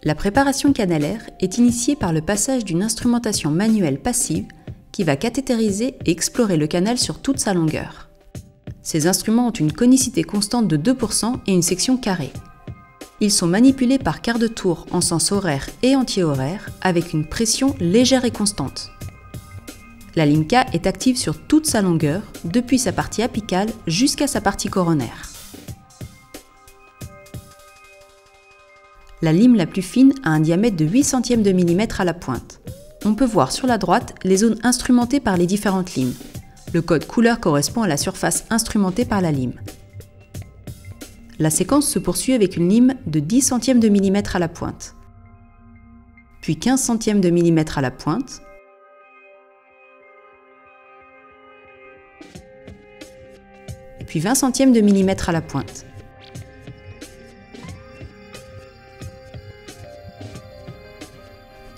La préparation canalaire est initiée par le passage d'une instrumentation manuelle passive qui va cathétériser et explorer le canal sur toute sa longueur. Ces instruments ont une conicité constante de 2% et une section carrée. Ils sont manipulés par quart de tour en sens horaire et anti-horaire avec une pression légère et constante. La lime K est active sur toute sa longueur, depuis sa partie apicale jusqu'à sa partie coronaire. La lime la plus fine a un diamètre de 8 centièmes de millimètre à la pointe. On peut voir sur la droite les zones instrumentées par les différentes limes. Le code couleur correspond à la surface instrumentée par la lime. La séquence se poursuit avec une lime de 10 centièmes de millimètre à la pointe, puis 15 centièmes de millimètre à la pointe, puis 20 centièmes de millimètre à la pointe.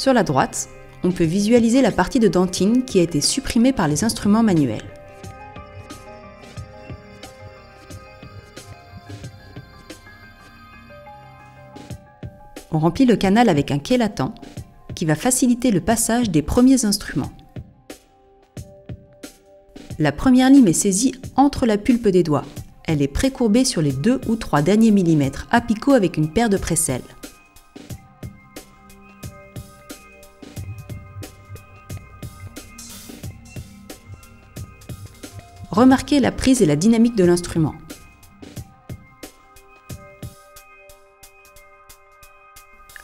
Sur la droite, on peut visualiser la partie de dentine qui a été supprimée par les instruments manuels. On remplit le canal avec un chélatant qui va faciliter le passage des premiers instruments. La première lime est saisie entre la pulpe des doigts. Elle est précourbée sur les 2 ou 3 derniers millimètres apicaux avec une paire de presselles. Remarquez la prise et la dynamique de l'instrument.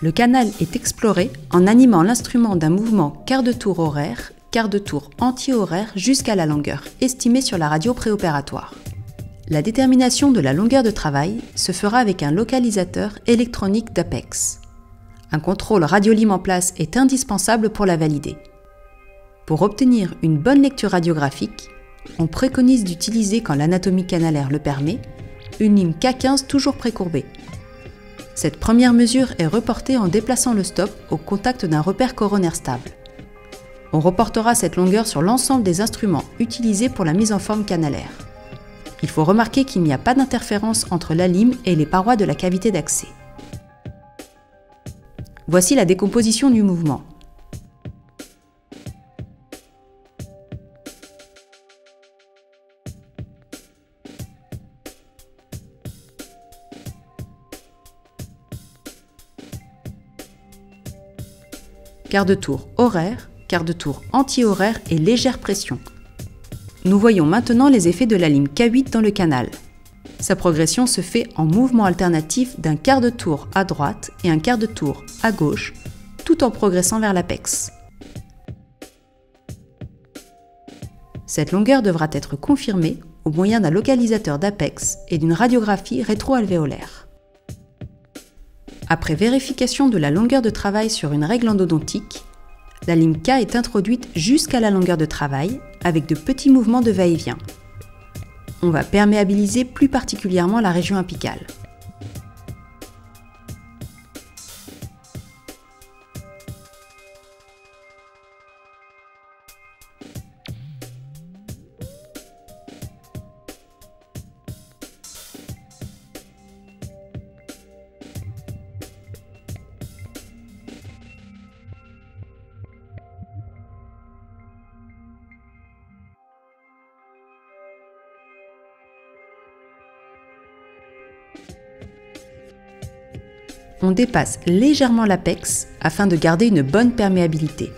Le canal est exploré en animant l'instrument d'un mouvement quart de tour horaire, quart de tour anti-horaire jusqu'à la longueur, estimée sur la radio préopératoire. La détermination de la longueur de travail se fera avec un localisateur électronique d'Apex. Un contrôle radiolime en place est indispensable pour la valider. Pour obtenir une bonne lecture radiographique, on préconise d'utiliser, quand l'anatomie canalaire le permet, une lime K15 toujours précourbée. Cette première mesure est reportée en déplaçant le stop au contact d'un repère coronaire stable. On reportera cette longueur sur l'ensemble des instruments utilisés pour la mise en forme canalaire. Il faut remarquer qu'il n'y a pas d'interférence entre la lime et les parois de la cavité d'accès. Voici la décomposition du mouvement. Quart de tour horaire, quart de tour anti-horaire et légère pression. Nous voyons maintenant les effets de la lime K8 dans le canal. Sa progression se fait en mouvement alternatif d'un quart de tour à droite et un quart de tour à gauche, tout en progressant vers l'apex. Cette longueur devra être confirmée au moyen d'un localisateur d'apex et d'une radiographie rétro-alvéolaire. Après vérification de la longueur de travail sur une règle endodontique, la lime K est introduite jusqu'à la longueur de travail avec de petits mouvements de va-et-vient. On va perméabiliser plus particulièrement la région apicale. On dépasse légèrement l'apex afin de garder une bonne perméabilité.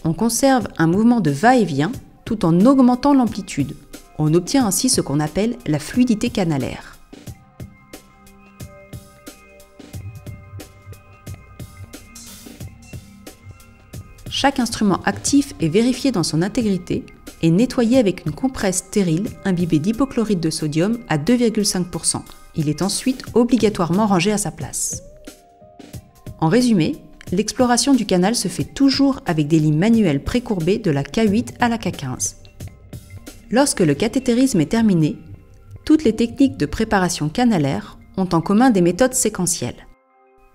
On conserve un mouvement de va-et-vient tout en augmentant l'amplitude. On obtient ainsi ce qu'on appelle la fluidité canalaire. Chaque instrument actif est vérifié dans son intégrité et nettoyé avec une compresse stérile imbibée d'hypochlorite de sodium à 2,5%. Il est ensuite obligatoirement rangé à sa place. En résumé, l'exploration du canal se fait toujours avec des limes manuelles précourbées de la K8 à la K15. Lorsque le cathétérisme est terminé, toutes les techniques de préparation canalaire ont en commun des méthodes séquentielles.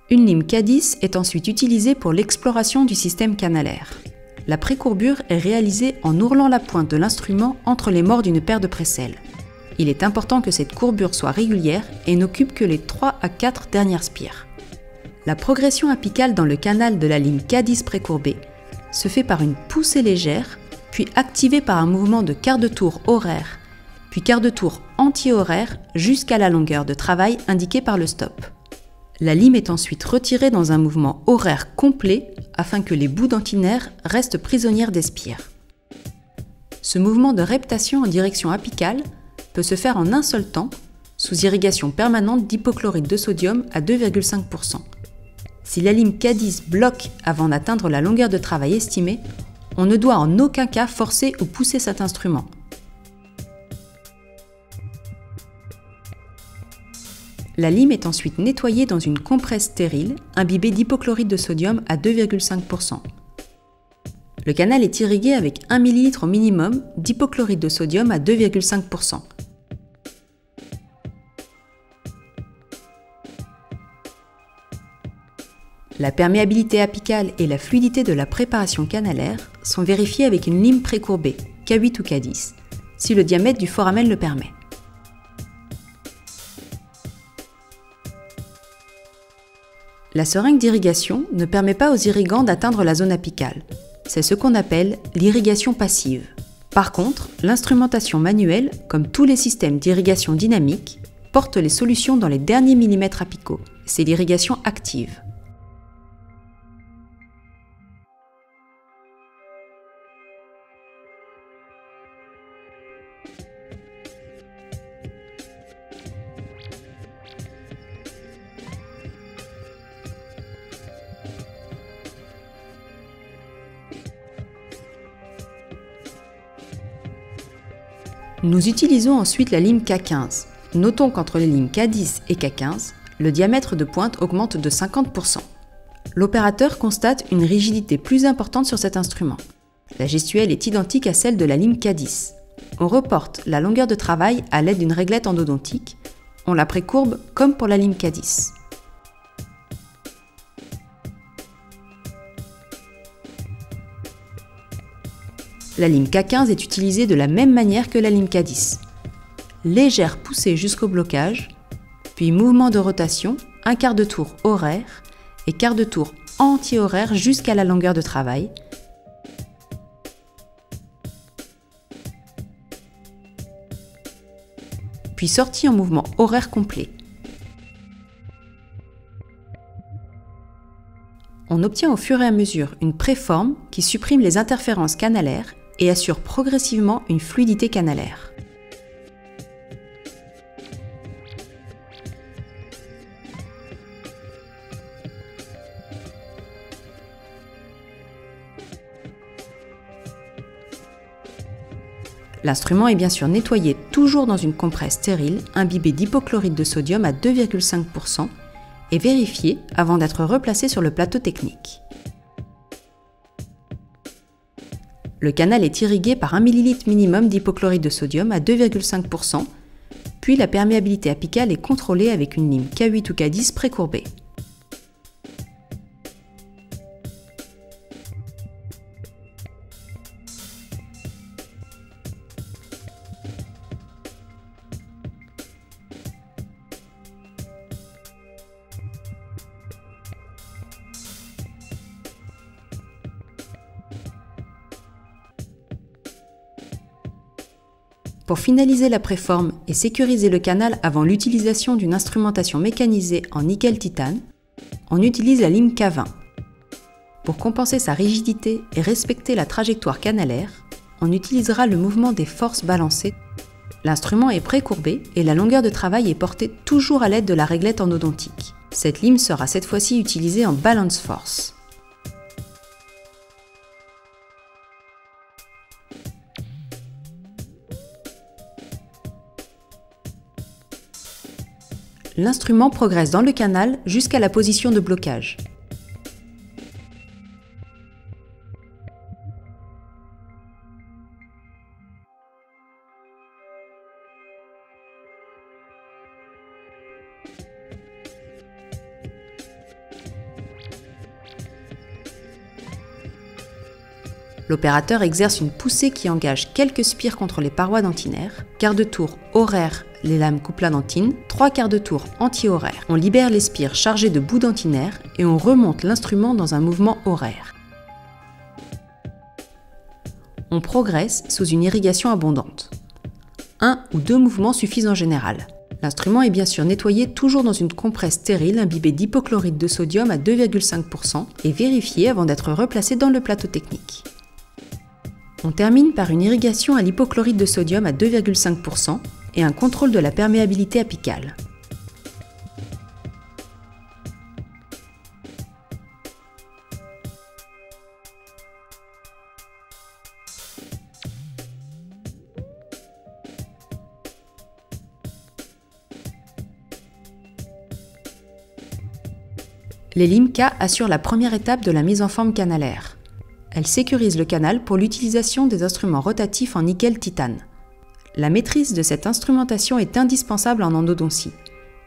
Une lime K10 est ensuite utilisée pour l'exploration du système canalaire. La précourbure est réalisée en ourlant la pointe de l'instrument entre les morts d'une paire de précelles. Il est important que cette courbure soit régulière et n'occupe que les 3 à 4 dernières spires. La progression apicale dans le canal de la lime K10 précourbée se fait par une poussée légère, puis activée par un mouvement de quart de tour horaire, puis quart de tour anti-horaire jusqu'à la longueur de travail indiquée par le stop. La lime est ensuite retirée dans un mouvement horaire complet afin que les bouts d'antinaire restent prisonnières des spires. Ce mouvement de reptation en direction apicale peut se faire en un seul temps, sous irrigation permanente d'hypochlorite de sodium à 2,5%. Si la lime K10 bloque avant d'atteindre la longueur de travail estimée, on ne doit en aucun cas forcer ou pousser cet instrument. La lime est ensuite nettoyée dans une compresse stérile, imbibée d'hypochlorite de sodium à 2,5%. Le canal est irrigué avec 1 ml au minimum d'hypochlorite de sodium à 2,5%. La perméabilité apicale et la fluidité de la préparation canalaire sont vérifiées avec une lime précourbée, K8 ou K10, si le diamètre du foramen le permet. La seringue d'irrigation ne permet pas aux irrigants d'atteindre la zone apicale. C'est ce qu'on appelle l'irrigation passive. Par contre, l'instrumentation manuelle, comme tous les systèmes d'irrigation dynamique, porte les solutions dans les derniers millimètres apicaux. C'est l'irrigation active. Nous utilisons ensuite la lime K15. Notons qu'entre les limes K10 et K15, le diamètre de pointe augmente de 50%. L'opérateur constate une rigidité plus importante sur cet instrument. La gestuelle est identique à celle de la lime K10. On reporte la longueur de travail à l'aide d'une réglette endodontique. On la précourbe comme pour la lime K10. La lime K15 est utilisée de la même manière que la lime K10. Légère poussée jusqu'au blocage, puis mouvement de rotation, un quart de tour horaire et quart de tour anti-horaire jusqu'à la longueur de travail. Puis sortie en mouvement horaire complet. On obtient au fur et à mesure une préforme qui supprime les interférences canalaires et assure progressivement une fluidité canalaire. L'instrument est bien sûr nettoyé toujours dans une compresse stérile imbibée d'hypochlorite de sodium à 2,5% et vérifié avant d'être replacé sur le plateau technique. Le canal est irrigué par 1 ml minimum d'hypochlorite de sodium à 2,5%, puis la perméabilité apicale est contrôlée avec une lime K8 ou K10 précourbée. Pour finaliser la préforme et sécuriser le canal avant l'utilisation d'une instrumentation mécanisée en nickel-titane, on utilise la lime K20. Pour compenser sa rigidité et respecter la trajectoire canalaire, on utilisera le mouvement des forces balancées. L'instrument est précourbé et la longueur de travail est portée toujours à l'aide de la réglette endodontique. Cette lime sera cette fois-ci utilisée en balance force. L'instrument progresse dans le canal jusqu'à la position de blocage. L'opérateur exerce une poussée qui engage quelques spires contre les parois dentinaires, quart de tour horaire les lames couplades-dentines, 3 quarts de tour anti-horaire. On libère les spires chargées de bouts dentinaires et on remonte l'instrument dans un mouvement horaire. On progresse sous une irrigation abondante. 1 ou 2 mouvements suffisent en général. L'instrument est bien sûr nettoyé toujours dans une compresse stérile imbibée d'hypochlorite de sodium à 2,5% et vérifié avant d'être replacé dans le plateau technique. On termine par une irrigation à l'hypochlorite de sodium à 2,5% et un contrôle de la perméabilité apicale. Les LIMCA assurent la première étape de la mise en forme canalaire. Elles sécurisent le canal pour l'utilisation des instruments rotatifs en nickel-titane. La maîtrise de cette instrumentation est indispensable en endodontie.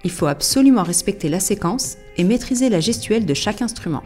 Il faut absolument respecter la séquence et maîtriser la gestuelle de chaque instrument.